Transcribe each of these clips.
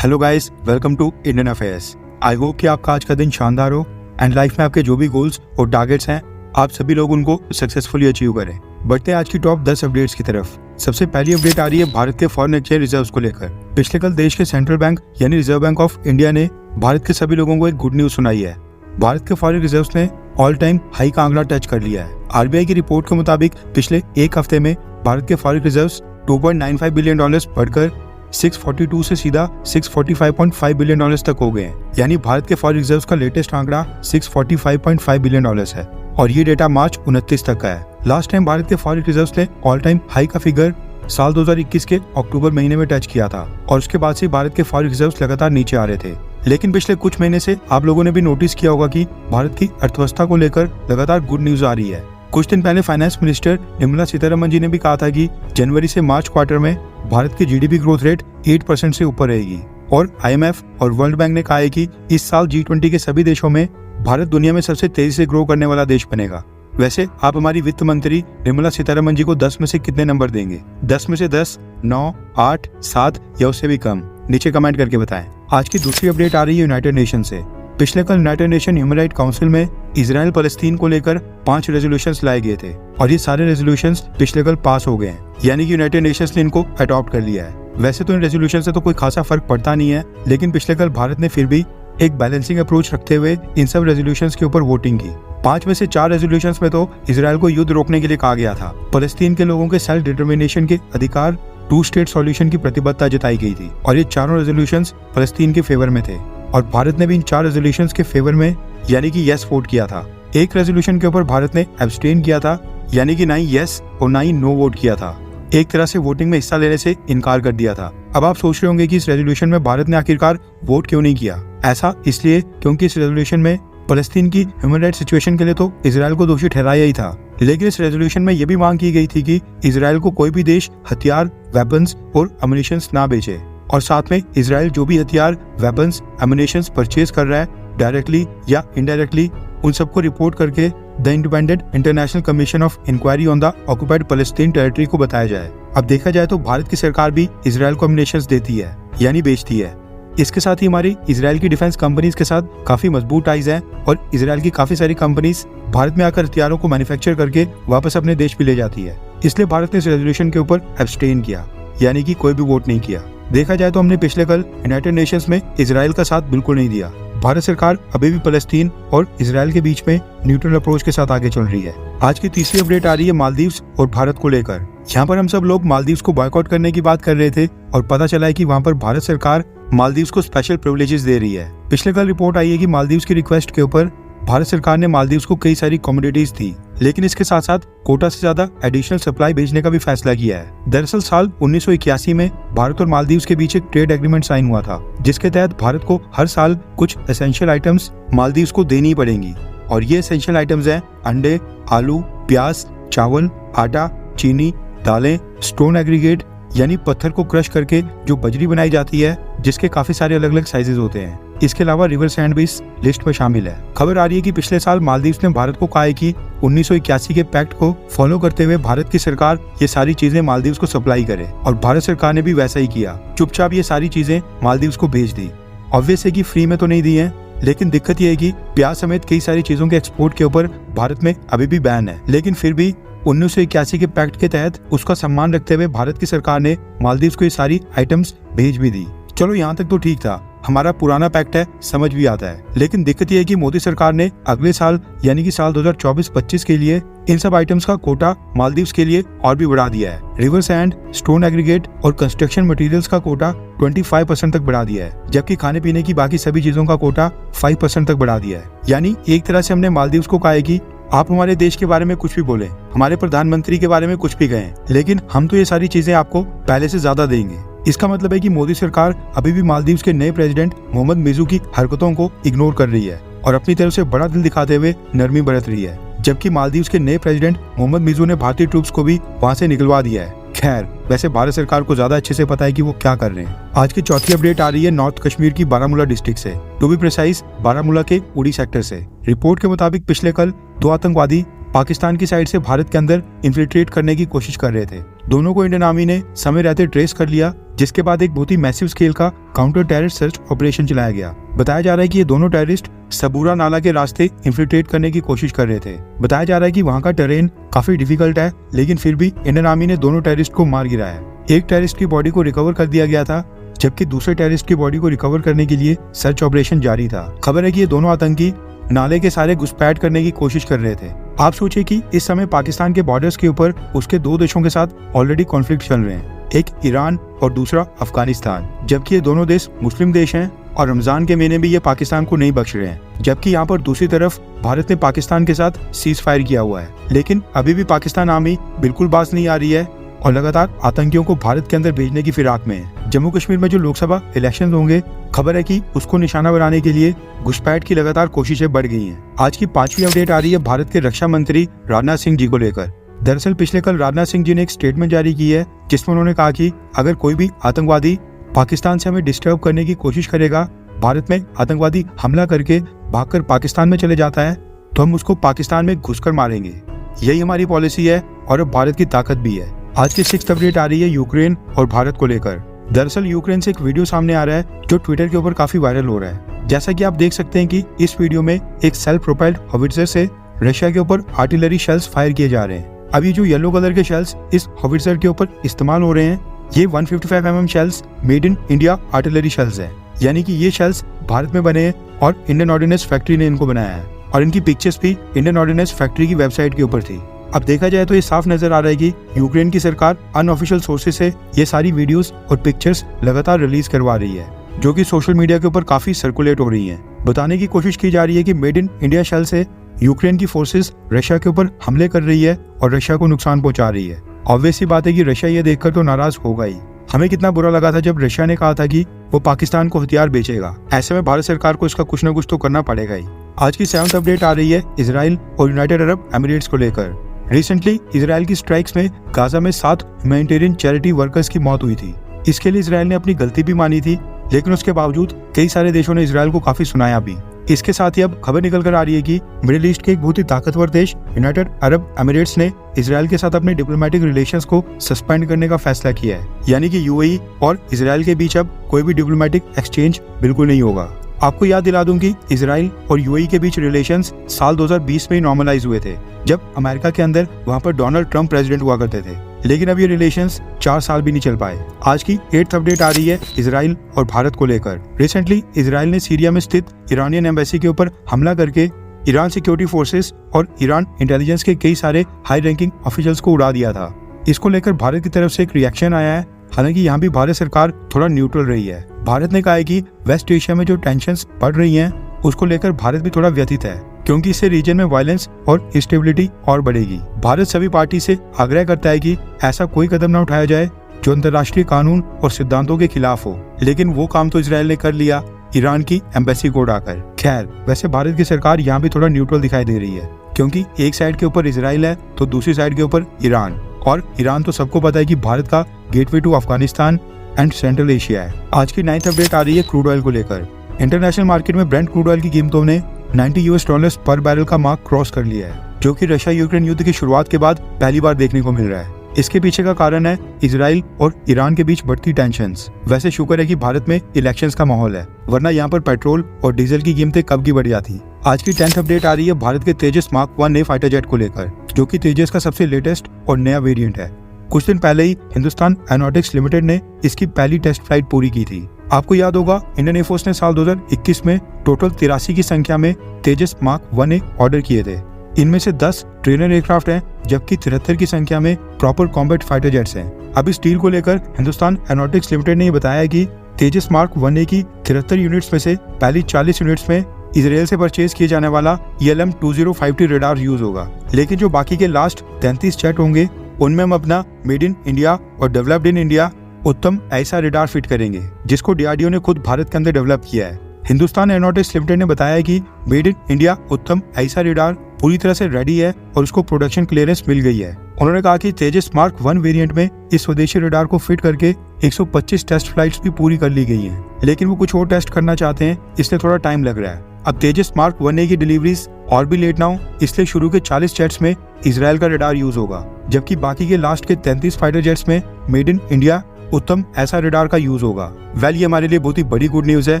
Hello guys, welcome to Indian affairs. I hope कि आपका आज का दिन शानदार हो एंड लाइफ में आपके जो भी गोल्स और टारगेट्स हैं आप सभी लोग उनको सक्सेसफुली अचीव करें। बढ़ते हैं आज की टॉप 10 अपडेट्स की तरफ। सबसे पहली अपडेट आ रही है भारत के फॉरेन एक्सचेंज रिजर्व्स को लेकर। पिछले कल देश के सेंट्रल बैंक यानी रिजर्व बैंक ऑफ इंडिया ने भारत के सभी लोगों को एक गुड न्यूज सुनाई है। भारत के फॉरेन रिजर्व्स ने ऑल टाइम हाई का आंकड़ा टच कर लिया है। आरबीआई की रिपोर्ट के मुताबिक पिछले एक हफ्ते में भारत के फॉरेन रिजर्व्स $2.95 बिलियन बढ़कर 642 से सीधा $645.5 बिलियन तक हो गए हैं। यानी भारत के फॉरेन रिजर्व्स का लेटेस्ट आंकड़ा $645.5 बिलियन है और ये डेटा मार्च 29 तक का है। लास्ट टाइम भारत के फॉरेन रिजर्व्स ने ऑल टाइम हाई का फिगर साल 2021 के अक्टूबर महीने में टच किया था और उसके बाद से भारत के फॉरेन रिजर्व्स लगातार नीचे आ रहे थे। लेकिन पिछले कुछ महीने से आप लोगों ने भी नोटिस किया होगा कि भारत की अर्थव्यवस्था को लेकर लगातार गुड न्यूज आ रही है। कुछ दिन पहले फाइनेंस मिनिस्टर निर्मला सीतारमण जी ने भी कहा था कि जनवरी से मार्च क्वार्टर में भारत की जीडीपी ग्रोथ रेट 8% से ऊपर रहेगी और आईएमएफ और वर्ल्ड बैंक ने कहा है कि इस साल G20 के सभी देशों में भारत दुनिया में सबसे तेजी से ग्रो करने वाला देश बनेगा। वैसे आप हमारी वित्त मंत्री निर्मला सीतारमण जी को 10 में से कितने नंबर देंगे? 10 में से 10, 9, 8, 7 या उससे भी कम? नीचे कमेंट करके बताएं। आज की दूसरी अपडेट आ रही है यूनाइटेड नेशन से। पिछले कल United nation human right council में इजराइल फलस्तीन को लेकर 5 रेजोल्यूशंस लाए गए थे और ये सारे रेजोल्यूशंस पिछले कल पास हो गए हैं, यानी कि यूनाइटेड नेशंस ने इनको अडॉप्ट कर लिया है। वैसे तो इन रेजोल्यूशन से तो कोई खासा फर्क पड़ता नहीं है, लेकिन पिछले कल भारत ने फिर भी एक बैलेंसिंग अप्रोच रखते हुए इन सब रेजोल्यूशंस के ऊपर वोटिंग की। 5 में से 4 रेजोल्यूशंस में तो इजराइल को युद्ध रोकने के लिए कहा गया था। फलस्तीन के लोगों के सेल्फ डिटर्मिनेशन के अधिकार, 2 स्टेट सॉल्यूशन की प्रतिबद्धता जताई गई थी और ये चारों रेजोल्यूशंस फलस्तीन के फेवर में थे और भारत ने भी इन 4 रेजोल्यूशंस के फेवर में यानी कि यस वोट किया था। एक रेजोल्यूशन के ऊपर भारत ने एब्सटेन किया था, यानी कि ना ही यस और ना ही नो वोट किया था। एक तरह से वोटिंग में हिस्सा लेने से इनकार कर दिया था। अब आप सोच रहे होंगे कि इस रेजोल्यूशन में भारत ने आखिरकार वोट क्यों नहीं किया। ऐसा इसलिए क्योंकि इस रेजोल्यूशन में फलस्तीन की ह्यूमन राइट सिचुएशन के लिए तो इजराइल को दोषी ठहराया ही था, लेकिन इस रेजोल्यूशन में यह भी मांग की गई थी कि इजराइल को कोई भी देश हथियार, वेपन्स और अम्युनिशंस ना बेचे और साथ में इजराइल जो भी हथियार, वेपन्स, अम्युनिशंस परचेज कर रहा है डायरेक्टली या इनडायरेक्टली उन सबको रिपोर्ट करके the independent international commission of inquiry on the occupied Palestine territory को बताया जाए। अब देखा जाए तो भारत की सरकार भी इजराइल को अम्युनिशंस देती है यानी बेचती है। इसके साथ ही हमारी इजराइल की डिफेंस कंपनीज के साथ काफी मजबूत टाइज हैं और इजराइल की काफी सारी कंपनीज भारत में आकर हथियारों को मैन्युफैक्चर करके वापस अपने देश भी ले जाती है। इसलिए भारत ने इस रेजोल्यूशन के ऊपर एब्सटेन किया, यानी कि कोई भी वोट नहीं किया। देखा जाए तो हमने पिछले कल यूनाइटेड नेशंस में इजराइल का साथ बिल्कुल नहीं दिया। भारत सरकार अभी भी फलस्तीन और इजराइल के बीच में न्यूट्रल अप्रोच के साथ आगे चल रही है। आज की तीसरी अपडेट आ रही है मालदीव्स और भारत को लेकर। यहाँ पर हम सब लोग मालदीव्स को बॉयकॉट करने की बात कर रहे थे और पता चला है कि वहाँ पर भारत सरकार मालदीव्स को स्पेशल प्रिविलेजेस दे रही है। पिछले कल रिपोर्ट आई है कि मालदीव्स की रिक्वेस्ट के ऊपर भारत सरकार ने मालदीव्स को कई सारी कमोडिटीज दी, लेकिन इसके साथ साथ कोटा से ज्यादा एडिशनल सप्लाई भेजने का भी फैसला किया है। दरअसल साल 1981 में भारत और मालदीव्स के बीच एक ट्रेड एग्रीमेंट साइन हुआ था, जिसके तहत भारत को हर साल कुछ एसेंशियल आइटम्स मालदीव्स को देनी पड़ेंगी और ये एसेंशियल आइटम्स हैं अंडे, आलू, प्याज, चावल, आटा, चीनी, दालें, स्टोन एग्रीगेट यानी पत्थर को क्रश करके जो बजरी बनाई जाती है, जिसके काफी सारे अलग अलग साइजेस होते हैं। इसके अलावा रिवर सैंड भी इस लिस्ट में शामिल है। खबर आ रही है कि पिछले साल मालदीव्स ने भारत को कहा है कि 1981 के पैक्ट को फॉलो करते हुए भारत की सरकार ये सारी चीजें मालदीव्स को सप्लाई करे और भारत सरकार ने भी वैसा ही किया। चुपचाप ये सारी चीजें मालदीव्स को भेज दी। ऑब्वियस है कि फ्री में तो नहीं दी है, लेकिन दिक्कत ये है कि प्याज समेत कई सारी चीजों के एक्सपोर्ट के ऊपर भारत में अभी भी बैन है, लेकिन फिर भी 1981 के पैक्ट के तहत उसका सम्मान रखते हुए भारत की सरकार ने मालदीव्स को ये सारी आइटम्स भेज भी दी। चलो यहाँ तक तो ठीक था, हमारा पुराना पैक्ट है, समझ भी आता है, लेकिन दिक्कत ये है कि मोदी सरकार ने अगले साल यानी कि साल 2024-25 के लिए इन सब आइटम्स का कोटा मालदीव्स के लिए और भी बढ़ा दिया है। रिवर सैंड, स्टोन एग्रीगेट और कंस्ट्रक्शन मटेरियल्स का कोटा 25% तक बढ़ा दिया है, जबकि खाने पीने की बाकी सभी चीजों का कोटा 5% तक बढ़ा दिया है। यानी एक तरह से हमने मालदीव्स को कहा है कि आप हमारे देश के बारे में कुछ भी बोले, हमारे प्रधानमंत्री के बारे में कुछ भी कहें, लेकिन हम तो ये सारी चीजें आपको पहले से ज्यादा देंगे। इसका मतलब है कि मोदी सरकार अभी भी मालदीव्स के नए प्रेसिडेंट मोहम्मद मिजू की हरकतों को इग्नोर कर रही है और अपनी तरफ से बड़ा दिल दिखाते हुए नरमी बरत रही है, जबकि मालदीव्स के नए प्रेसिडेंट मोहम्मद मिजू ने भारतीय ट्रूप्स को भी वहां से निकलवा दिया है। खैर, वैसे भारत सरकार को ज्यादा अच्छे से पता है कि वो क्या कर रहे हैं। आज की चौथी अपडेट आ रही है नॉर्थ कश्मीर की बारामूला डिस्ट्रिक्ट से, टू बी प्रिसाइज बारामूला के उड़ी सेक्टर से। रिपोर्ट के मुताबिक पिछले कल 2 आतंकवादी पाकिस्तान की साइड से भारत के अंदर इन्फिल्ट्रेट करने की कोशिश कर रहे थे। दोनों को इंडियन आर्मी ने समय रहते ट्रेस कर लिया, जिसके बाद एक बहुत ही मैसिव स्केल का काउंटर टेररिस्ट सर्च ऑपरेशन चलाया गया। बताया जा रहा है कि ये दोनों टेररिस्ट सबूरा नाला के रास्ते इन्फिल्ट्रेट करने की कोशिश कर रहे थे। बताया जा रहा है कि वहाँ का टेरेन काफी डिफिकल्ट है, लेकिन फिर भी इंडियन आर्मी ने दोनों टेररिस्ट को मार गिराया। एक टेररिस्ट की बॉडी को रिकवर कर दिया गया था, जबकि दूसरे टेररिस्ट की बॉडी को रिकवर करने के लिए सर्च ऑपरेशन जारी था। खबर है कि ये दोनों आतंकी नाले के सारे घुसपैठ करने की कोशिश कर रहे थे। आप सोचिए कि इस समय पाकिस्तान के बॉर्डर्स के ऊपर उसके दो देशों के साथ ऑलरेडी कॉन्फ्लिक्ट चल रहे हैं, एक ईरान और दूसरा अफगानिस्तान। जबकि ये दोनों देश मुस्लिम देश हैं और रमजान के महीने में ये पाकिस्तान को नहीं बख्श रहे हैं। जबकि यहाँ पर दूसरी तरफ भारत ने पाकिस्तान के साथ सीज फायर किया हुआ है, लेकिन अभी भी पाकिस्तान आर्मी बिल्कुल बाज नहीं आ रही है और लगातार आतंकियों को भारत के अंदर भेजने की फिराक में है। जम्मू कश्मीर में जो लोकसभा इलेक्शन होंगे, खबर है कि उसको निशाना बनाने के लिए घुसपैठ की लगातार कोशिशें बढ़ गई हैं। आज की 5वीं अपडेट आ रही है भारत के रक्षा मंत्री राजनाथ सिंह जी को लेकर। दरअसल पिछले कल राजनाथ सिंह जी ने एक स्टेटमेंट जारी की है, जिसमें उन्होंने कहा कि अगर कोई भी आतंकवादी पाकिस्तान से हमें डिस्टर्ब करने की कोशिश करेगा, भारत में आतंकवादी हमला करके भागकर पाकिस्तान में चले जाता है, तो हम उसको पाकिस्तान में घुसकर मारेंगे। यही हमारी पॉलिसी है और अब भारत की ताकत भी है। आज की 6th अपडेट आ रही है यूक्रेन और भारत को लेकर। दरअसल यूक्रेन से एक वीडियो सामने आ रहा है जो ट्विटर के ऊपर काफी वायरल हो रहा है। जैसा कि आप देख सकते हैं कि इस वीडियो में एक सेल्फ प्रोपेल्ड हॉविट्जर से रशिया के ऊपर आर्टिलरी शेल्स फायर किए जा रहे हैं। अभी जो येलो कलर के शेल्स इस हॉविट्जर के ऊपर इस्तेमाल हो रहे हैं, ये 155 mm shells made in India artillery shells हैं। यानी कि ये शेल्स भारत में बने हैं और इंडियन ऑर्डिनेंस फैक्ट्री ने इनको बनाया है और इनकी पिक्चर्स भी इंडियन ऑर्डिनेंस फैक्ट्री की वेबसाइट के ऊपर थी। अब देखा जाए तो ये साफ नजर आ रहा है कि यूक्रेन की सरकार अनऑफिशियल सोर्सेज से ये सारी वीडियोस और पिक्चर्स लगातार रिलीज करवा रही है, जो कि सोशल मीडिया के ऊपर काफी सर्कुलेट हो रही हैं। बताने की कोशिश की जा रही है कि मेड इन इंडिया शेल से यूक्रेन की फोर्सेस रशिया के ऊपर हमले कर रही है और रशिया को नुकसान पहुंचा रही है। ऑब्वियस सी बात है कि रशिया ये देखकर तो नाराज होगा ही। हमें कितना बुरा लगा था जब रशिया ने कहा था कि वो पाकिस्तान को हथियार बेचेगा। ऐसे में भारत सरकार को इसका कुछ न कुछ तो करना पड़ेगा ही। आज की 7th अपडेट आ रही है इजराइल और यूनाइटेड अरब एमिरेट्स को लेकर। रिसेंटली इजराइल की स्ट्राइक्स में गाजा में 7 ह्यूमैनिटेरियन चैरिटी वर्कर्स की मौत हुई थी। इसके लिए इजराइल ने अपनी गलती भी मानी थी, लेकिन उसके बावजूद कई सारे देशों ने इजराइल को काफी सुनाया भी। इसके साथ ही अब खबर निकल कर आ रही है कि मिडिल ईस्ट के एक बहुत ही ताकतवर देश यूनाइटेड अरब एमिरेट्स ने इजराइल के साथ अपने डिप्लोमेटिक रिलेशंस को सस्पेंड करने का फैसला किया है। यानी कि यूएई और इजराइल के बीच अब कोई भी डिप्लोमेटिक एक्सचेंज बिल्कुल नहीं होगा। आपको याद दिला दूं कि इजराइल और यूएई के बीच रिलेशंस साल 2020 में नॉर्मलाइज हुए थे, जब अमेरिका के अंदर वहां पर डोनाल्ड ट्रंप प्रेसिडेंट हुआ करते थे। लेकिन अब ये रिलेशंस 4 साल भी नहीं चल पाए। आज की 8th अपडेट आ रही है इजराइल और भारत को लेकर। रिसेंटली इजराइल ने सीरिया में स्थित ईरानियन एम्बेसी के ऊपर हमला करके ईरान सिक्योरिटी फोर्सेस और ईरान इंटेलिजेंस के कई सारे हाई रैंकिंग ऑफिशियल्स को उड़ा दिया था। इसको लेकर भारत की तरफ से एक रिएक्शन आया है। हालांकि यहाँ भी भारत सरकार थोड़ा न्यूट्रल रही है। भारत ने कहा है कि वेस्ट एशिया में जो टेंशंस बढ़ रही हैं, उसको लेकर भारत भी थोड़ा व्यथित है, क्योंकि इससे रीजन में वायलेंस और इंस्टेबिलिटी और बढ़ेगी। भारत सभी पार्टी से आग्रह करता है कि ऐसा कोई कदम न उठाया जाए जो अंतर्राष्ट्रीय कानून और सिद्धांतों के खिलाफ हो। लेकिन वो काम तो इजराइल ने कर लिया ईरान की एम्बेसी को उड़ाकर। खैर, वैसे भारत की सरकार यहाँ भी थोड़ा न्यूट्रल दिखाई दे रही है, क्योंकि एक साइड के ऊपर इजराइल है तो दूसरी साइड के ऊपर ईरान, और ईरान तो सबको पता है कि भारत का gateway to Afghanistan and central Asia है। आज की 9th अपडेट आ रही है क्रूड ऑयल को लेकर। इंटरनेशनल मार्केट में ब्रेंट क्रूड ऑयल की कीमतों ने $90 पर बैरल का मार्क क्रॉस कर लिया है, जो कि रशिया यूक्रेन युद्ध की शुरुआत के बाद पहली बार देखने को मिल रहा है। इसके पीछे का कारण है इजराइल और ईरान के बीच बढ़ती टेंशंस। वैसे शुक्र है कि भारत में इलेक्शंस का माहौल है, वरना यहाँ पर पेट्रोल और डीजल की कीमतें कब की बढ़ जाती। आज की 10th अपडेट आ रही है भारत के तेजस मार्क 1 नए फाइटर जेट को लेकर, जो कि तेजस का सबसे लेटेस्ट और नया वेरिएंट है। कुछ दिन पहले ही हिंदुस्तान एरोनॉटिक्स लिमिटेड ने इसकी पहली टेस्ट फ्लाइट पूरी की थी। आपको याद होगा इंडियन एयरफोर्स ने साल 2021 में टोटल 83 की संख्या में तेजस मार्क 1A ऑर्डर किए थे। इनमें से 10 ट्रेनर एयरक्राफ्ट हैं, जबकि 73 की संख्या में प्रॉपर कॉम्बैट फाइटर जेट्स हैं। अब इस डील को लेकर हिंदुस्तान एरोनॉटिक्स लिमिटेड ने बताया कि तेजस मार्क 1A की 73 यूनिट्स में से पहली 40 यूनिट्स में इजराइल से परचेज किए जाने वाला ELM 2050 रेडार यूज होगा। लेकिन जो बाकी के लास्ट 33 जेट होंगे, उनमें हम अपना मेड इन इंडिया और डेवलप्ड इन इंडिया उत्तम ऐसा रेडार फिट करेंगे, जिसको DRDO ने खुद भारत के अंदर डेवलप किया है। हिंदुस्तान एरोनॉटिक्स लिमिटेड ने बताया कि मेड इन इंडिया उत्तम ऐसा रेडार पूरी तरह से रेडी है और उसको प्रोडक्शन क्लियरेंस मिल गई है। उन्होंने कहा कि तेजस मार्क 1 वेरिएंट में इस स्वदेशी रेडार को फिट करके 125 टेस्ट फ्लाइट्स भी पूरी कर ली गई हैं, लेकिन वो कुछ और टेस्ट करना चाहते हैं, इसलिए थोड़ा टाइम लग रहा है। अब तेजस मार्क 1A की डिलीवरीज और भी लेट ना हो, इसलिए शुरू के 40 जेट्स में इजराइल का रेडार यूज होगा, जबकि बाकी के लास्ट के 33 फाइटर जेट्स में मेड इन इंडिया उत्तम ऐसा रडार का यूज होगा। वेल, ये हमारे लिए बहुत ही बड़ी गुड न्यूज है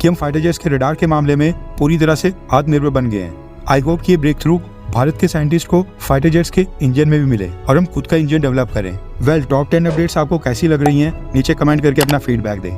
कि हम फाइटर जेट्स के रडार के मामले में पूरी तरह से आत्मनिर्भर बन गए हैं। आई होप कि ये ब्रेक थ्रू भारत के साइंटिस्ट को फाइटर जेट्स के इंजन में भी मिले और हम खुद का इंजन डेवलप करें। वेल, टॉप 10 अपडेट्स आपको कैसी लग रही हैं नीचे कमेंट करके अपना फीडबैक दें।